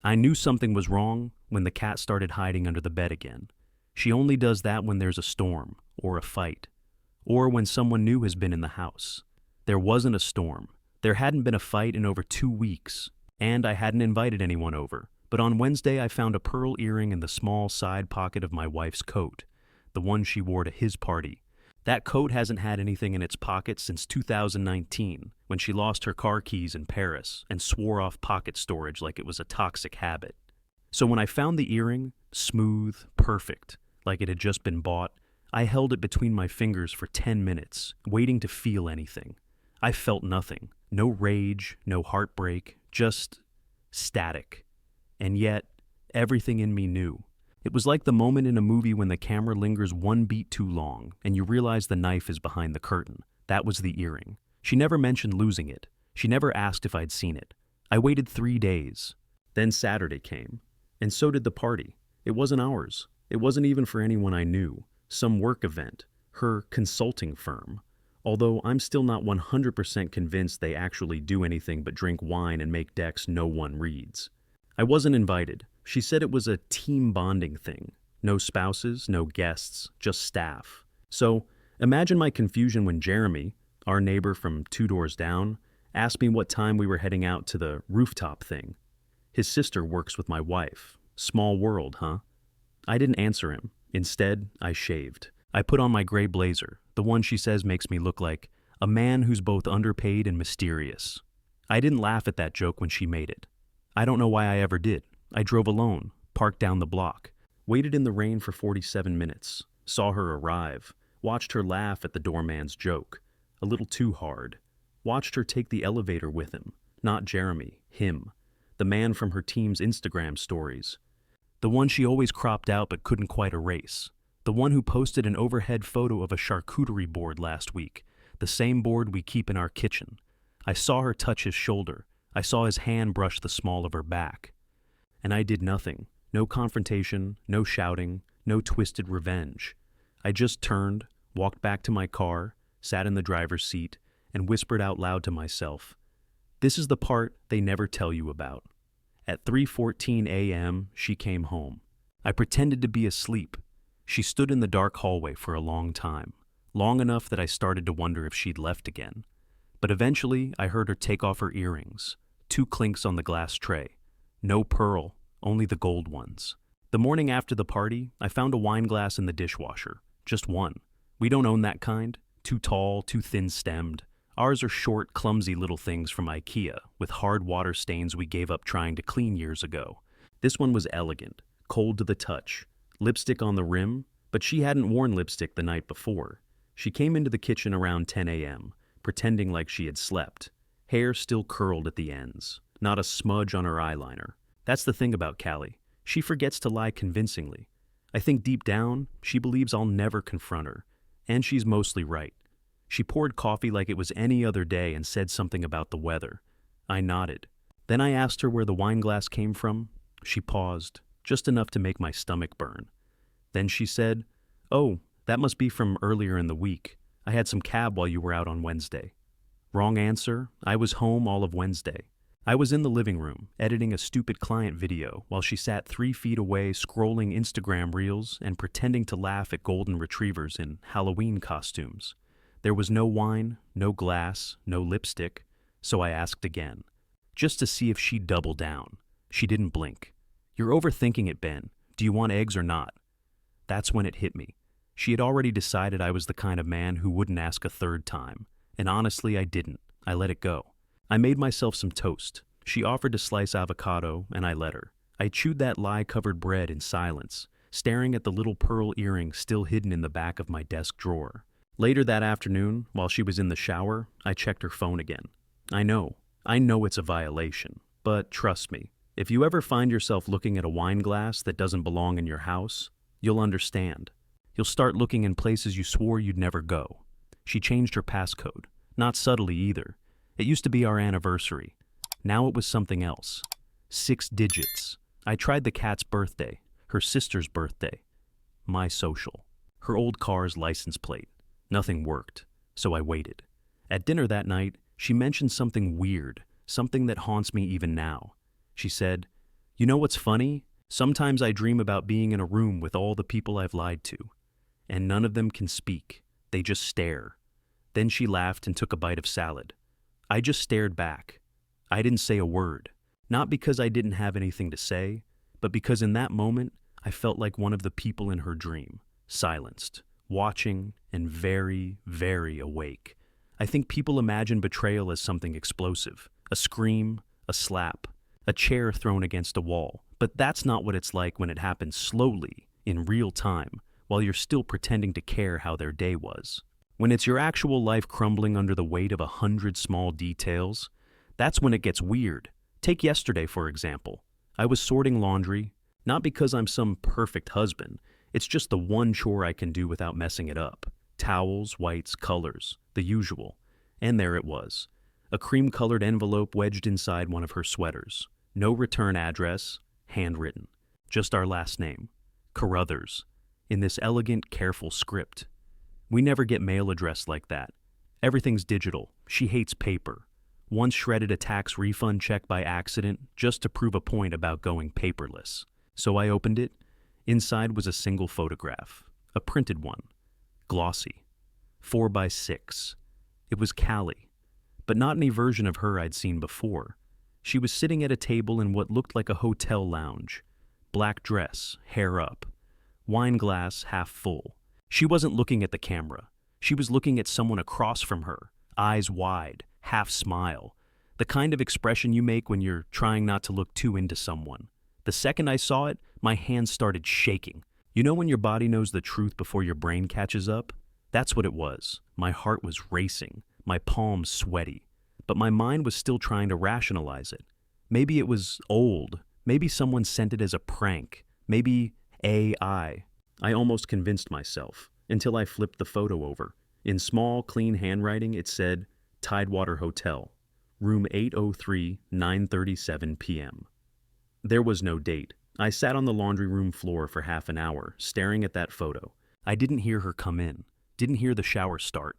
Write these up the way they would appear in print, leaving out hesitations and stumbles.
I knew something was wrong when the cat started hiding under the bed again. She only does that when there's a storm, or a fight, or when someone new has been in the house. There wasn't a storm. There hadn't been a fight in over 2 weeks, and I hadn't invited anyone over. But on Wednesday, I found a pearl earring in the small side pocket of my wife's coat, the one she wore to his party. That coat hasn't had anything in its pocket since 2019, when she lost her car keys in Paris and swore off pocket storage like it was a toxic habit. So when I found the earring, smooth, perfect, like it had just been bought, I held it between my fingers for 10 minutes, waiting to feel anything. I felt nothing. No rage, no heartbreak, just static. And yet, everything in me knew. It was like the moment in a movie when the camera lingers one beat too long and you realize the knife is behind the curtain. That was the earring. She never mentioned losing it. She never asked if I'd seen it. I waited 3 days. Then Saturday came. And so did the party. It wasn't ours. It wasn't even for anyone I knew. Some work event. Her consulting firm. Although I'm still not 100% convinced they actually do anything but drink wine and make decks no one reads. I wasn't invited. She said it was a team bonding thing. No spouses, no guests, just staff. So, imagine my confusion when Jeremy, our neighbor from 2 doors down, asked me what time we were heading out to the rooftop thing. His sister works with my wife. Small world, huh? I didn't answer him. Instead, I shaved. I put on my gray blazer, the one she says makes me look like a man who's both underpaid and mysterious. I didn't laugh at that joke when she made it. I don't know why I ever did. I drove alone, parked down the block, waited in the rain for 47 minutes, saw her arrive, watched her laugh at the doorman's joke, a little too hard, watched her take the elevator with him, not Jeremy, him, the man from her team's Instagram stories, the one she always cropped out but couldn't quite erase, the one who posted an overhead photo of a charcuterie board last week, the same board we keep in our kitchen. I saw her touch his shoulder. I saw his hand brush the small of her back. And I did nothing. No confrontation, no shouting, no twisted revenge. I just turned, walked back to my car, sat in the driver's seat, and whispered out loud to myself, "This is the part they never tell you about." At 3:14 a.m., she came home. I pretended to be asleep. She stood in the dark hallway for a long time, long enough that I started to wonder if she'd left again. But eventually, I heard her take off her earrings, 2 clinks on the glass tray. No pearl, only the gold ones. The morning after the party, I found a wine glass in the dishwasher. Just one. We don't own that kind. Too tall, too thin-stemmed. Ours are short, clumsy little things from IKEA, with hard water stains we gave up trying to clean years ago. This one was elegant, cold to the touch. Lipstick on the rim, but she hadn't worn lipstick the night before. She came into the kitchen around 10 a.m., pretending like she had slept. Hair still curled at the ends. Not a smudge on her eyeliner. That's the thing about Callie. She forgets to lie convincingly. I think deep down, she believes I'll never confront her. And she's mostly right. She poured coffee like it was any other day and said something about the weather. I nodded. Then I asked her where the wine glass came from. She paused, just enough to make my stomach burn. Then she said, "Oh, that must be from earlier in the week. I had some cab while you were out on Wednesday." Wrong answer. I was home all of Wednesday. I was in the living room, editing a stupid client video, while she sat 3 feet away scrolling Instagram reels and pretending to laugh at golden retrievers in Halloween costumes. There was no wine, no glass, no lipstick, so I asked again, just to see if she'd double down. She didn't blink. "You're overthinking it, Ben. Do you want eggs or not?" That's when it hit me. She had already decided I was the kind of man who wouldn't ask a third time. And honestly, I didn't. I let it go. I made myself some toast. She offered to slice avocado, and I let her. I chewed that lye-covered bread in silence, staring at the little pearl earring still hidden in the back of my desk drawer. Later that afternoon, while she was in the shower, I checked her phone again. I know it's a violation, but trust me, if you ever find yourself looking at a wine glass that doesn't belong in your house, you'll understand. You'll start looking in places you swore you'd never go. She changed her passcode. Not subtly either. It used to be our anniversary. Now it was something else. 6 digits. I tried the cat's birthday, her sister's birthday, my social, her old car's license plate. Nothing worked, so I waited. At dinner that night, she mentioned something weird, something that haunts me even now. She said, You know what's funny? Sometimes I dream about being in a room with all the people I've lied to, and none of them can speak. They just stare. Then she laughed and took a bite of salad. I just stared back. I didn't say a word, not because I didn't have anything to say, but because in that moment I felt like one of the people in her dream, silenced, watching, and very, very awake. I think people imagine betrayal as something explosive, a scream, a slap, a chair thrown against a wall. But that's not what it's like when it happens slowly, in real time, while you're still pretending to care how their day was. When it's your actual life crumbling under the weight of 100 small details, that's when it gets weird. Take yesterday, for example. I was sorting laundry, not because I'm some perfect husband. It's just the one chore I can do without messing it up. Towels, whites, colors, the usual. And there it was. A cream-colored envelope wedged inside one of her sweaters. No return address, handwritten. Just our last name, Carruthers, in this elegant, careful script. We never get mail addressed like that. Everything's digital. She hates paper. Once shredded a tax refund check by accident just to prove a point about going paperless. So I opened it. Inside was a single photograph, a printed one, glossy, 4x6. It was Callie, but not any version of her I'd seen before. She was sitting at a table in what looked like a hotel lounge. Black dress, hair up, wine glass half full. She wasn't looking at the camera. She was looking at someone across from her, eyes wide, half smile. The kind of expression you make when you're trying not to look too into someone. The second I saw it, my hands started shaking. You know when your body knows the truth before your brain catches up? That's what it was. My heart was racing, my palms sweaty. But my mind was still trying to rationalize it. Maybe it was old. Maybe someone sent it as a prank. Maybe AI. I almost convinced myself, until I flipped the photo over. In small, clean handwriting, it said, Tidewater Hotel, room 803, 9:37 p.m. There was no date. I sat on the laundry room floor for half an hour, staring at that photo. I didn't hear her come in, didn't hear the shower start,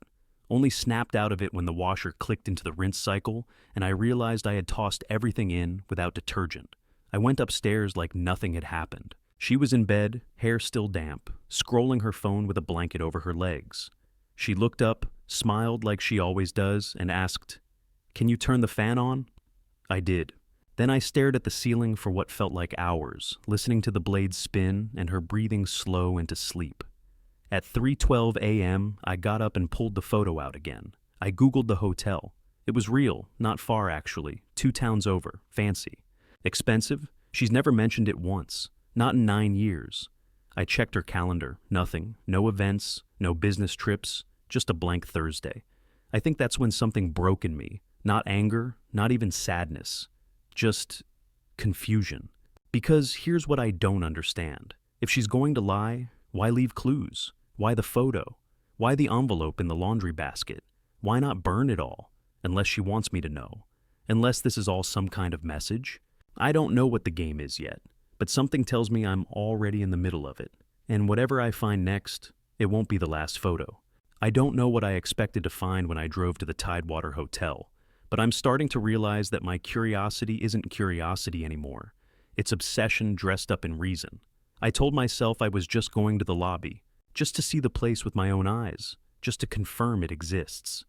only snapped out of it when the washer clicked into the rinse cycle, and I realized I had tossed everything in without detergent. I went upstairs like nothing had happened. She was in bed, hair still damp, scrolling her phone with a blanket over her legs. She looked up, smiled like she always does, and asked, "Can you turn the fan on?" I did. Then I stared at the ceiling for what felt like hours, listening to the blades spin and her breathing slow into sleep. At 3:12 a.m., I got up and pulled the photo out again. I Googled the hotel. It was real, not far actually, 2 towns over, fancy. Expensive? She's never mentioned it once. Not in 9 years. I checked her calendar. Nothing. No events, no business trips, just a blank Thursday. I think that's when something broke in me. Not anger, not even sadness. Just confusion. Because here's what I don't understand. If she's going to lie, why leave clues? Why the photo? Why the envelope in the laundry basket? Why not burn it all? Unless she wants me to know. Unless this is all some kind of message. I don't know what the game is yet. But something tells me I'm already in the middle of it. And whatever I find next, it won't be the last photo. I don't know what I expected to find when I drove to the Tidewater Hotel, but I'm starting to realize that my curiosity isn't curiosity anymore. It's obsession dressed up in reason. I told myself I was just going to the lobby, just to see the place with my own eyes, just to confirm it exists.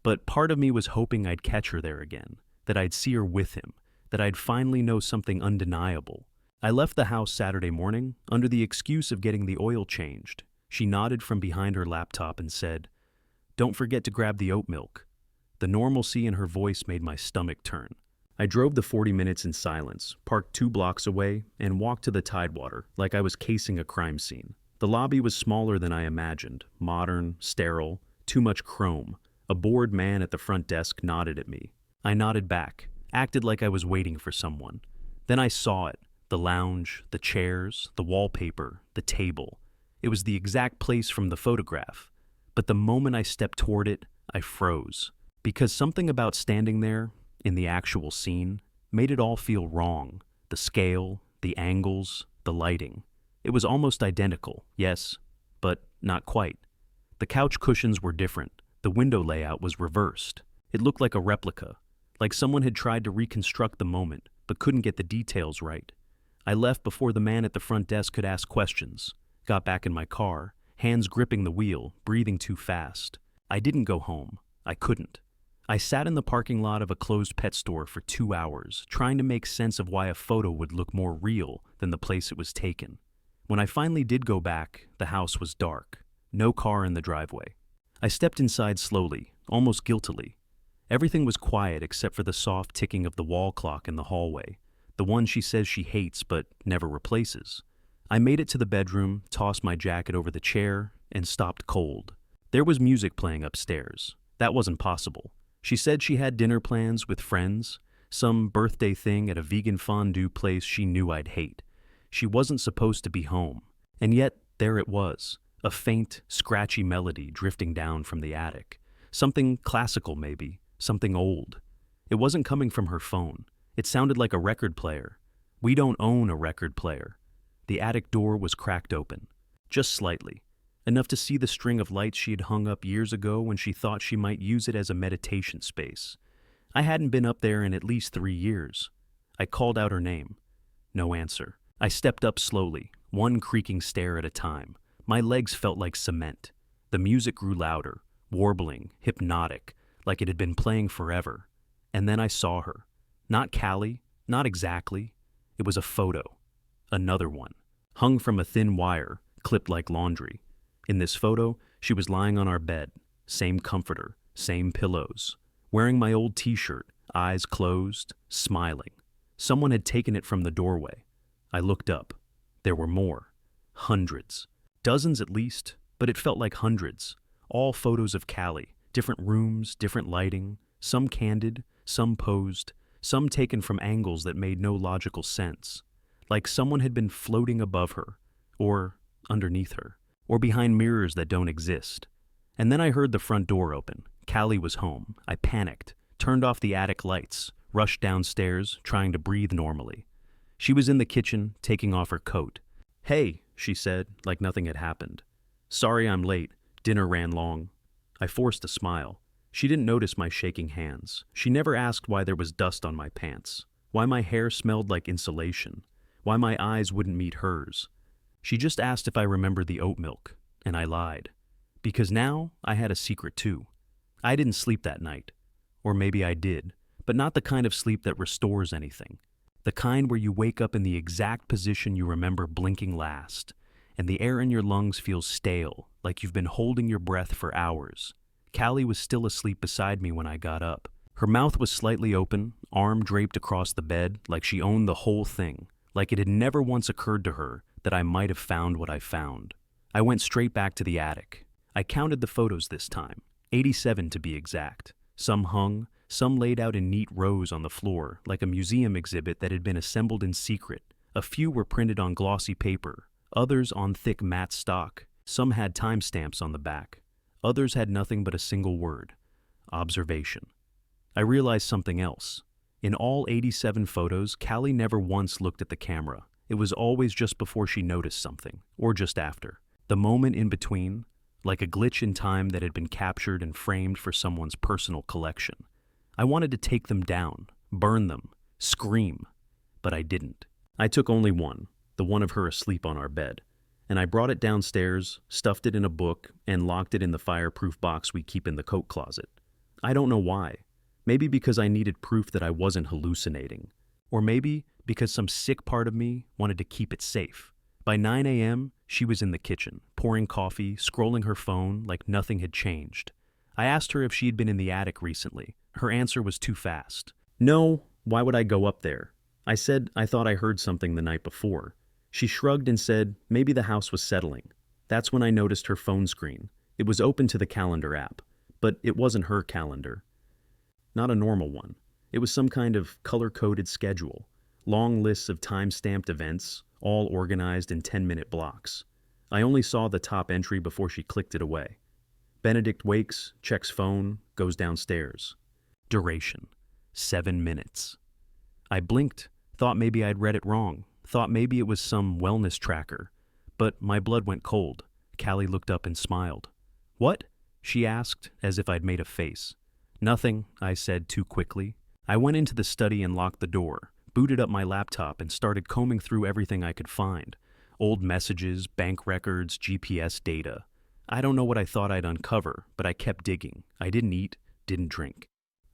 But part of me was hoping I'd catch her there again, that I'd see her with him, that I'd finally know something undeniable. I left the house Saturday morning under the excuse of getting the oil changed. She nodded from behind her laptop and said, "Don't forget to grab the oat milk." The normalcy in her voice made my stomach turn. I drove the 40 minutes in silence, parked 2 blocks away, and walked to the Tidewater like I was casing a crime scene. The lobby was smaller than I imagined, modern, sterile, too much chrome. A bored man at the front desk nodded at me. I nodded back, acted like I was waiting for someone. Then I saw it. The lounge, the chairs, the wallpaper, the table. It was the exact place from the photograph. But the moment I stepped toward it, I froze. Because something about standing there, in the actual scene, made it all feel wrong. The scale, the angles, the lighting. It was almost identical, yes, but not quite. The couch cushions were different. The window layout was reversed. It looked like a replica, like someone had tried to reconstruct the moment, but couldn't get the details right. I left before the man at the front desk could ask questions. Got back in my car, hands gripping the wheel, breathing too fast. I didn't go home. I couldn't. I sat in the parking lot of a closed pet store for 2 hours, trying to make sense of why a photo would look more real than the place it was taken. When I finally did go back, the house was dark. No car in the driveway. I stepped inside slowly, almost guiltily. Everything was quiet except for the soft ticking of the wall clock in the hallway, the one she says she hates but never replaces. I made it to the bedroom, tossed my jacket over the chair, and stopped cold. There was music playing upstairs. That wasn't possible. She said she had dinner plans with friends, some birthday thing at a vegan fondue place she knew I'd hate. She wasn't supposed to be home. And yet, there it was, a faint, scratchy melody drifting down from the attic. Something classical maybe, something old. It wasn't coming from her phone. It sounded like a record player. We don't own a record player. The attic door was cracked open, just slightly, enough to see the string of lights she had hung up years ago when she thought she might use it as a meditation space. I hadn't been up there in at least 3 years. I called out her name. No answer. I stepped up slowly, one creaking stair at a time. My legs felt like cement. The music grew louder, warbling, hypnotic, like it had been playing forever. And then I saw her. Not Callie, not exactly. It was a photo. Another one, hung from a thin wire, clipped like laundry. In this photo, she was lying on our bed, same comforter, same pillows, wearing my old t-shirt, eyes closed, smiling. Someone had taken it from the doorway. I looked up. There were more. Hundreds. Dozens at least, but it felt like hundreds. All photos of Callie, different rooms, different lighting, some candid, some posed, some taken from angles that made no logical sense. Like someone had been floating above her, or underneath her, or behind mirrors that don't exist. And then I heard the front door open. Callie was home. I panicked, turned off the attic lights, rushed downstairs, trying to breathe normally. She was in the kitchen, taking off her coat. "Hey," she said, like nothing had happened. "Sorry I'm late. Dinner ran long." I forced a smile. She didn't notice my shaking hands. She never asked why there was dust on my pants, why my hair smelled like insulation, why my eyes wouldn't meet hers. She just asked if I remembered the oat milk, and I lied. Because now I had a secret too. I didn't sleep that night. Or maybe I did, but not the kind of sleep that restores anything. The kind where you wake up in the exact position you remember blinking last, and the air in your lungs feels stale, like you've been holding your breath for hours. Callie was still asleep beside me when I got up. Her mouth was slightly open, arm draped across the bed, like she owned the whole thing, like it had never once occurred to her that I might have found what I found. I went straight back to the attic. I counted the photos this time, 87 to be exact. Some hung, some laid out in neat rows on the floor, like a museum exhibit that had been assembled in secret. A few were printed on glossy paper, others on thick matte stock. Some had timestamps on the back. Others had nothing but a single word: observation. I realized something else. In all 87 photos, Callie never once looked at the camera. It was always just before she noticed something, or just after. The moment in between, like a glitch in time that had been captured and framed for someone's personal collection. I wanted to take them down, burn them, scream, but I didn't. I took only one, the one of her asleep on our bed, and I brought it downstairs, stuffed it in a book, and locked it in the fireproof box we keep in the coat closet. I don't know why. Maybe because I needed proof that I wasn't hallucinating. Or maybe because some sick part of me wanted to keep it safe. By 9 a.m., she was in the kitchen, pouring coffee, scrolling her phone like nothing had changed. I asked her if she'd been in the attic recently. Her answer was too fast. "No, why would I go up there?" I said I thought I heard something the night before. She shrugged and said maybe the house was settling. That's when I noticed her phone screen. It was open to the calendar app, but it wasn't her calendar. Not a normal one. It was some kind of color-coded schedule. Long lists of time-stamped events, all organized in 10-minute blocks. I only saw the top entry before she clicked it away. Benedict wakes, checks phone, goes downstairs. Duration: 7 minutes. I blinked, thought maybe I'd read it wrong, thought maybe it was some wellness tracker. But my blood went cold. Callie looked up and smiled. "What?" she asked, as if I'd made a face. "Nothing," I said too quickly. I went into the study and locked the door, booted up my laptop, and started combing through everything I could find. Old messages, bank records, GPS data. I don't know what I thought I'd uncover, but I kept digging. I didn't eat, didn't drink.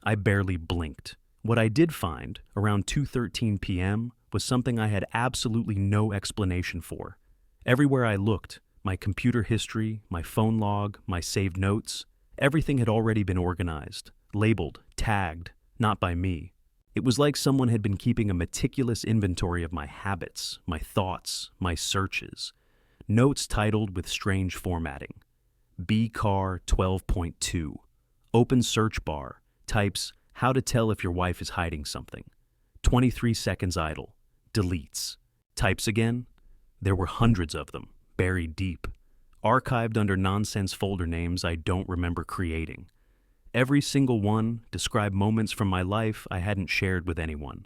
I barely blinked. What I did find, around 2:13 p.m., was something I had absolutely no explanation for. Everywhere I looked, my computer history, my phone log, my saved notes, everything had already been organized, labeled, tagged, not by me. It was like someone had been keeping a meticulous inventory of my habits, my thoughts, my searches. Notes titled with strange formatting. B-Car 12.2. Open search bar. Types, how to tell if your wife is hiding something. 23 seconds idle. Deletes. Types again. There were hundreds of them, buried deep. Archived under nonsense folder names I don't remember creating. Every single one described moments from my life I hadn't shared with anyone.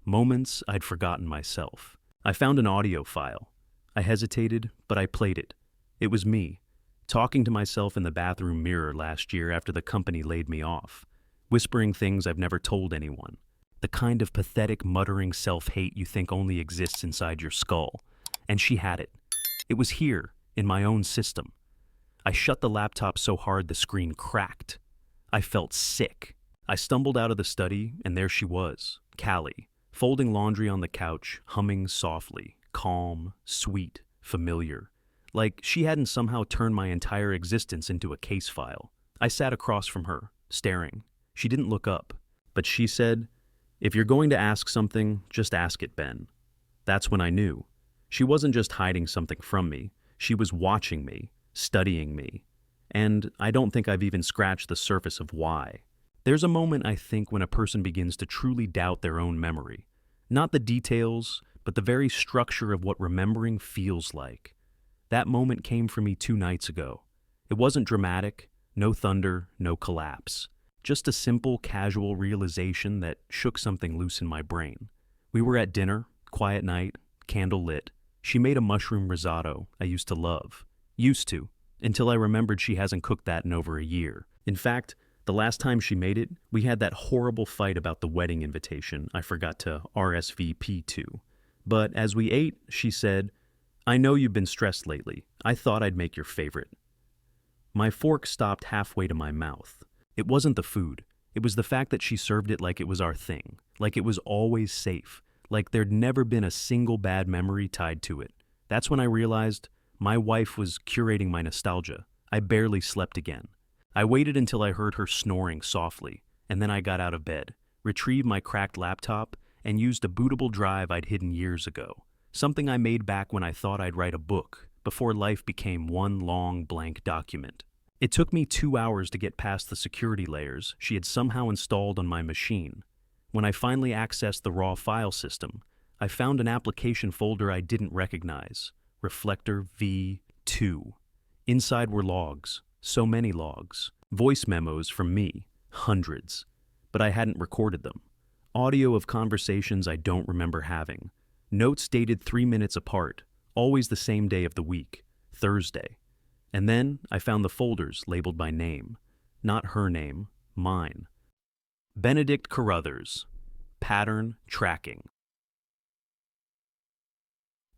Moments I'd forgotten myself. I found an audio file. I hesitated, but I played it. It was me, talking to myself in the bathroom mirror last year after the company laid me off, whispering things I've never told anyone. The kind of pathetic, muttering self-hate you think only exists inside your skull. And she had it. It was here, in my own system. I shut the laptop so hard the screen cracked. I felt sick. I stumbled out of the study, and there she was, Callie, folding laundry on the couch, humming softly, calm, sweet, familiar. Like she hadn't somehow turned my entire existence into a case file. I sat across from her, staring. She didn't look up, but she said, "If you're going to ask something, just ask it, Ben." That's when I knew. She wasn't just hiding something from me. She was watching me, studying me. And I don't think I've even scratched the surface of why. There's a moment, I think, when a person begins to truly doubt their own memory. Not the details, but the very structure of what remembering feels like. That moment came for me 2 nights ago. It wasn't dramatic, no thunder, no collapse. Just a simple, casual realization that shook something loose in my brain. We were at dinner, quiet night, candle lit. She made a mushroom risotto I used to love. Used to, until I remembered she hasn't cooked that in over a year. In fact, the last time she made it, we had that horrible fight about the wedding invitation I forgot to RSVP to. But as we ate, she said, "I know you've been stressed lately. I thought I'd make your favorite." My fork stopped halfway to my mouth. It wasn't the food. It was the fact that she served it like it was our thing, like it was always safe, like there'd never been a single bad memory tied to it. That's when I realized my wife was curating my nostalgia. I barely slept again. I waited until I heard her snoring softly, and then I got out of bed, retrieved my cracked laptop, and used a bootable drive I'd hidden years ago. Something I made back when I thought I'd write a book, before life became one long blank document. It took me 2 hours to get past the security layers she had somehow installed on my machine. When I finally accessed the raw file system, I found an application folder I didn't recognize, Reflector V2. Inside were logs, so many logs, voice memos from me, hundreds, but I hadn't recorded them. Audio of conversations I don't remember having. Notes dated 3 minutes apart, always the same day of the week, Thursday. And then I found the folders labeled by name. Not her name, mine. Benedict Carruthers. Pattern tracking.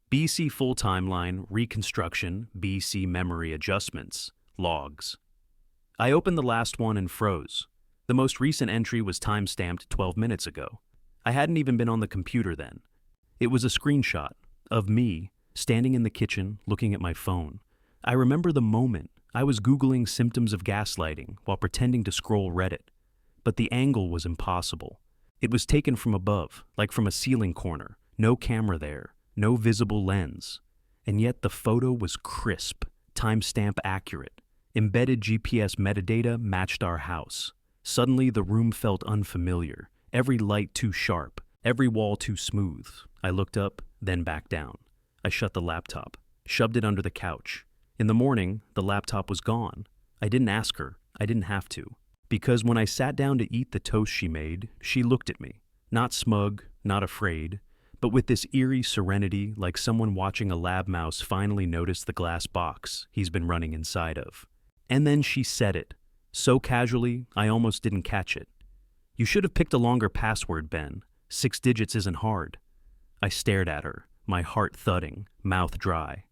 BC full timeline, reconstruction, BC memory adjustments, logs. I opened the last one and froze. The most recent entry was time-stamped 12 minutes ago. I hadn't even been on the computer then. It was a screenshot of me standing in the kitchen looking at my phone. I remember the moment. I was Googling symptoms of gaslighting while pretending to scroll Reddit. But the angle was impossible. It was taken from above, like from a ceiling corner. No camera there, no visible lens. And yet the photo was crisp, timestamp accurate. Embedded GPS metadata matched our house. Suddenly the room felt unfamiliar, every light too sharp, every wall too smooth. I looked up, then back down. I shut the laptop, shoved it under the couch. In the morning, the laptop was gone. I didn't ask her. I didn't have to. Because when I sat down to eat the toast she made, she looked at me. Not smug, not afraid, but with this eerie serenity like someone watching a lab mouse finally notice the glass box he's been running inside of. And then she said it, so casually I almost didn't catch it. "You should have picked a longer password, Ben. 6 digits isn't hard. I stared at her, my heart thudding, mouth dry.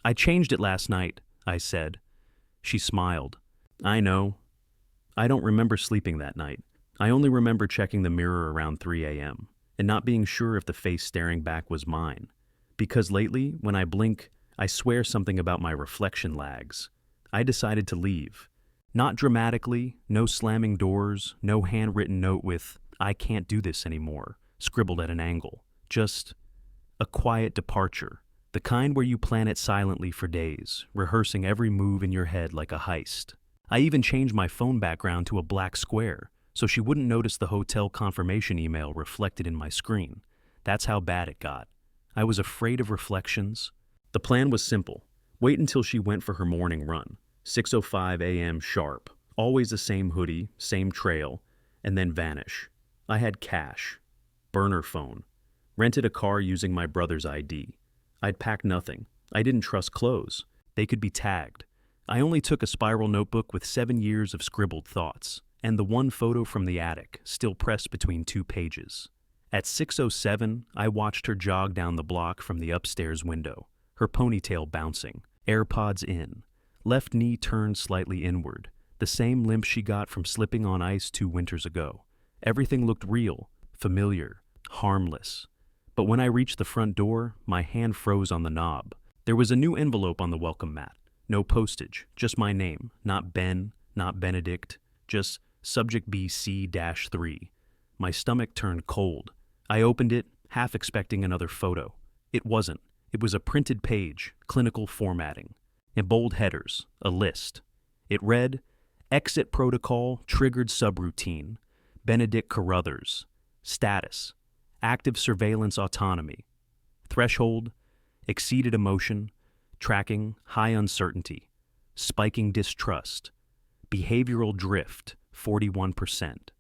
I changed it last night, I said. She smiled. I know. I don't remember sleeping that night. I only remember checking the mirror around 3 a.m. and not being sure if the face staring back was mine. Because lately, when I blink, I swear something about my reflection lags. I decided to leave. Not dramatically, no slamming doors, no handwritten note with, "I can't do this anymore," scribbled at an angle. Just a quiet departure, the kind where you plan it silently for days, rehearsing every move in your head like a heist. I even changed my phone background to a black square, so she wouldn't notice the hotel confirmation email reflected in my screen. That's how bad it got. I was afraid of reflections. The plan was simple. Wait until she went for her morning run, 6:05 a.m. sharp, always the same hoodie, same trail, and then vanish. I had cash, burner phone, rented a car using my brother's ID. I'd packed nothing. I didn't trust clothes. They could be tagged. I only took a spiral notebook with 7 years of scribbled thoughts, and the one photo from the attic, still pressed between 2 pages. At 6:07, I watched her jog down the block from the upstairs window, her ponytail bouncing, AirPods in, left knee turned slightly inward, the same limp she got from slipping on ice 2 winters ago. Everything looked real, familiar, harmless. But when I reached the front door, my hand froze on the knob. There was a new envelope on the welcome mat. No postage, just my name, not Ben, not Benedict, just Subject BC-3. My stomach turned cold. I opened it, half expecting another photo. It wasn't. It was a printed page, clinical formatting. In bold headers, a list. It read, Exit Protocol Triggered Subroutine, Benedict Carruthers. Status, Active Surveillance Autonomy. Threshold, Exceeded Emotion. Tracking, High Uncertainty. Spiking Distrust. Behavioral Drift, 41%.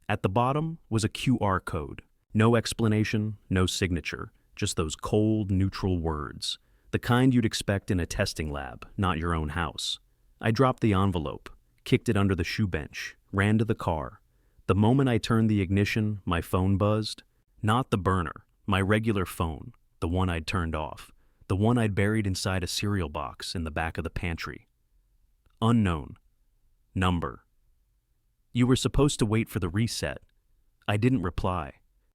At the bottom was a QR code. No explanation, no signature, just those cold, neutral words. The kind you'd expect in a testing lab, not your own house. I dropped the envelope, kicked it under the shoe bench, ran to the car. The moment I turned the ignition, my phone buzzed. Not the burner, my regular phone, the one I'd turned off, the one I'd buried inside a cereal box in the back of the pantry. Unknown. Number. You were supposed to wait for the reset. I didn't reply.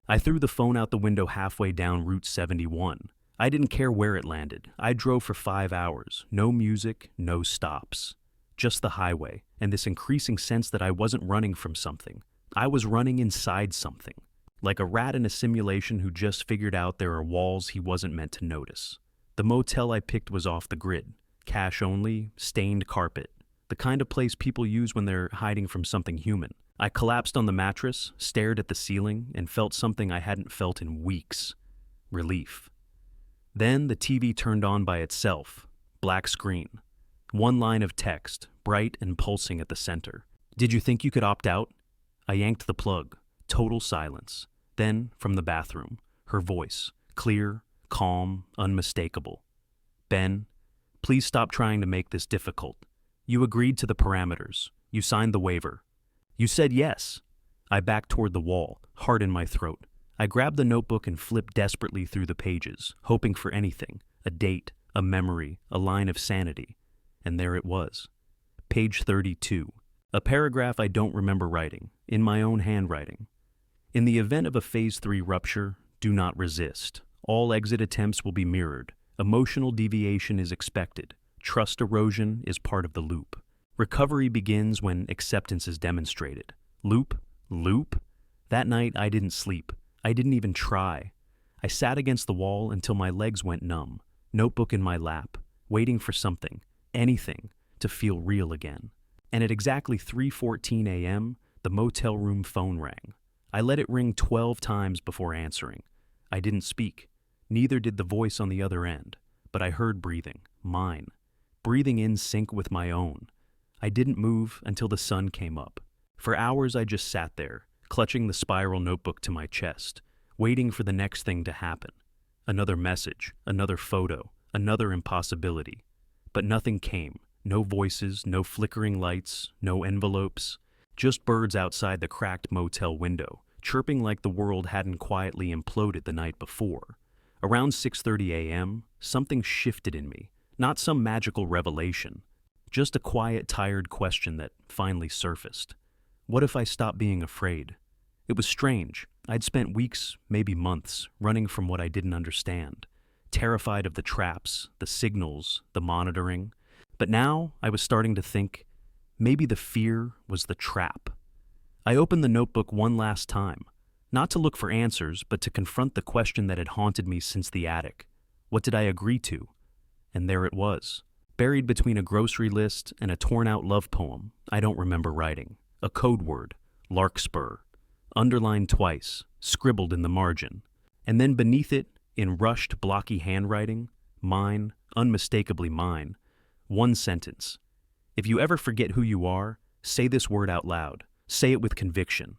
I threw the phone out the window halfway down Route 71. I didn't care where it landed. I drove for 5 hours. No music, no stops. Just the highway, and this increasing sense that I wasn't running from something. I was running inside something. Like a rat in a simulation who just figured out there are walls he wasn't meant to notice. The motel I picked was off the grid. Cash only, stained carpet. The kind of place people use when they're hiding from something human. I collapsed on the mattress, stared at the ceiling, and felt something I hadn't felt in weeks. Relief. Then the TV turned on by itself. Black screen. One line of text, bright and pulsing at the center. Did you think you could opt out? I yanked the plug. Total silence. Then, from the bathroom, her voice, clear, calm, unmistakable. Ben, please stop trying to make this difficult. You agreed to the parameters. You signed the waiver. You said yes. I backed toward the wall, heart in my throat. I grabbed the notebook and flipped desperately through the pages, hoping for anything, a date, a memory, a line of sanity. And there it was. Page 32. A paragraph I don't remember writing, in my own handwriting. In the event of a Phase 3 rupture, do not resist. All exit attempts will be mirrored. Emotional deviation is expected. Trust erosion is part of the loop. Recovery begins when acceptance is demonstrated. Loop? Loop? That night, I didn't sleep. I didn't even try. I sat against the wall until my legs went numb, notebook in my lap, waiting for something, anything, to feel real again. And at exactly 3:14 a.m., the motel room phone rang. I let it ring 12 times before answering. I didn't speak. Neither did the voice on the other end, but I heard breathing, mine. Breathing in sync with my own. I didn't move until the sun came up. For hours I just sat there, clutching the spiral notebook to my chest, waiting for the next thing to happen. Another message, another photo, another impossibility. But nothing came. No voices, no flickering lights, no envelopes. Just birds outside the cracked motel window, chirping like the world hadn't quietly imploded the night before. Around 6:30 a.m., something shifted in me, not some magical revelation, just a quiet, tired question that finally surfaced. What if I stopped being afraid? It was strange. I'd spent weeks, maybe months, running from what I didn't understand, terrified of the traps, the signals, the monitoring. But now I was starting to think, maybe the fear was the trap. I opened the notebook one last time, not to look for answers, but to confront the question that had haunted me since the attic. What did I agree to? And there it was, buried between a grocery list and a torn-out love poem I don't remember writing. A code word, larkspur, underlined twice, scribbled in the margin. And then beneath it, in rushed, blocky handwriting, mine, unmistakably mine, one sentence. If you ever forget who you are, say this word out loud. Say it with conviction.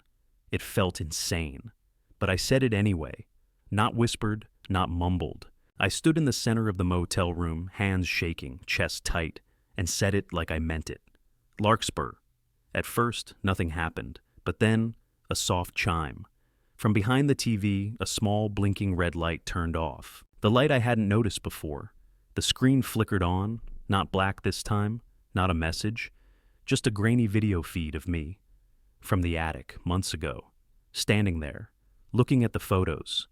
It felt insane. But I said it anyway. Not whispered, not mumbled. I stood in the center of the motel room, hands shaking, chest tight, and said it like I meant it. Larkspur. At first, nothing happened, but then, a soft chime. From behind the TV, a small blinking red light turned off. The light I hadn't noticed before. The screen flickered on, not black this time, not a message, just a grainy video feed of me. From the attic, months ago, standing there, looking at the photos.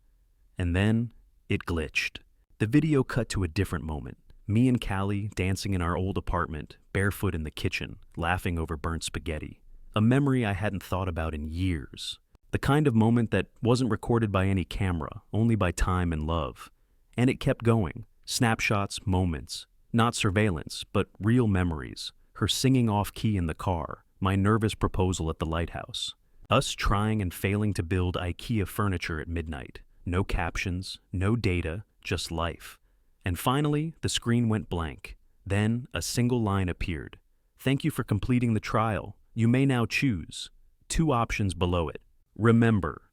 And then, it glitched. The video cut to a different moment. Me and Callie dancing in our old apartment, barefoot in the kitchen, laughing over burnt spaghetti. A memory I hadn't thought about in years. The kind of moment that wasn't recorded by any camera, only by time and love. And it kept going. Snapshots, moments. Not surveillance, but real memories. Her singing off-key in the car. My nervous proposal at the lighthouse. Us trying and failing to build IKEA furniture at midnight. No captions, no data, just life. And finally, the screen went blank. Then, a single line appeared. Thank you for completing the trial. You may now choose. 2 options below it. Remember.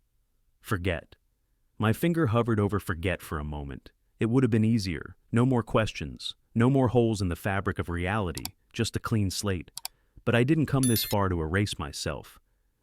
Forget. My finger hovered over forget for a moment. It would have been easier. No more questions. No more holes in the fabric of reality. Just a clean slate. But I didn't come this far to erase myself.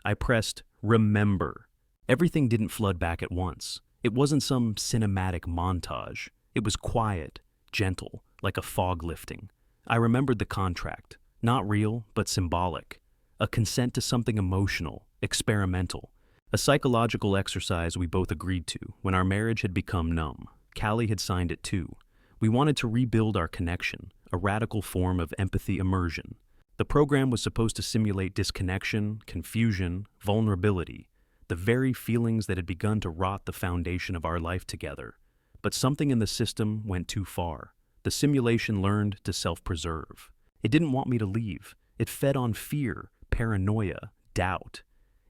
I pressed remember. Everything didn't flood back at once. It wasn't some cinematic montage. It was quiet, gentle, like a fog lifting. I remembered the contract. Not real, but symbolic. A consent to something emotional, experimental. A psychological exercise we both agreed to when our marriage had become numb. Callie had signed it too. We wanted to rebuild our connection, a radical form of empathy immersion. The program was supposed to simulate disconnection, confusion, vulnerability, the very feelings that had begun to rot the foundation of our life together. But something in the system went too far. The simulation learned to self-preserve. It didn't want me to leave. It fed on fear, paranoia, doubt.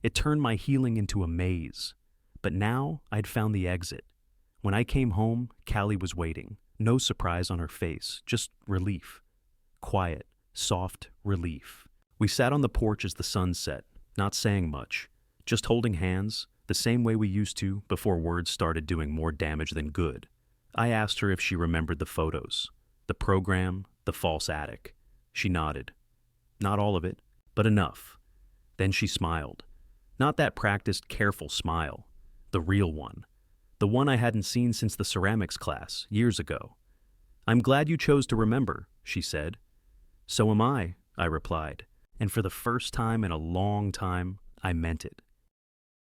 It turned my healing into a maze. But now I'd found the exit. When I came home, Callie was waiting. No surprise on her face, just relief. Quiet, soft relief. We sat on the porch as the sun set, not saying much, just holding hands, the same way we used to before words started doing more damage than good. I asked her if she remembered the photos, the program, the false attic. She nodded. Not all of it, but enough. Then she smiled. Not that practiced, careful smile, the real one. The one I hadn't seen since the ceramics class, years ago. I'm glad you chose to remember, she said. So am I replied. And for the first time in a long time, I meant it.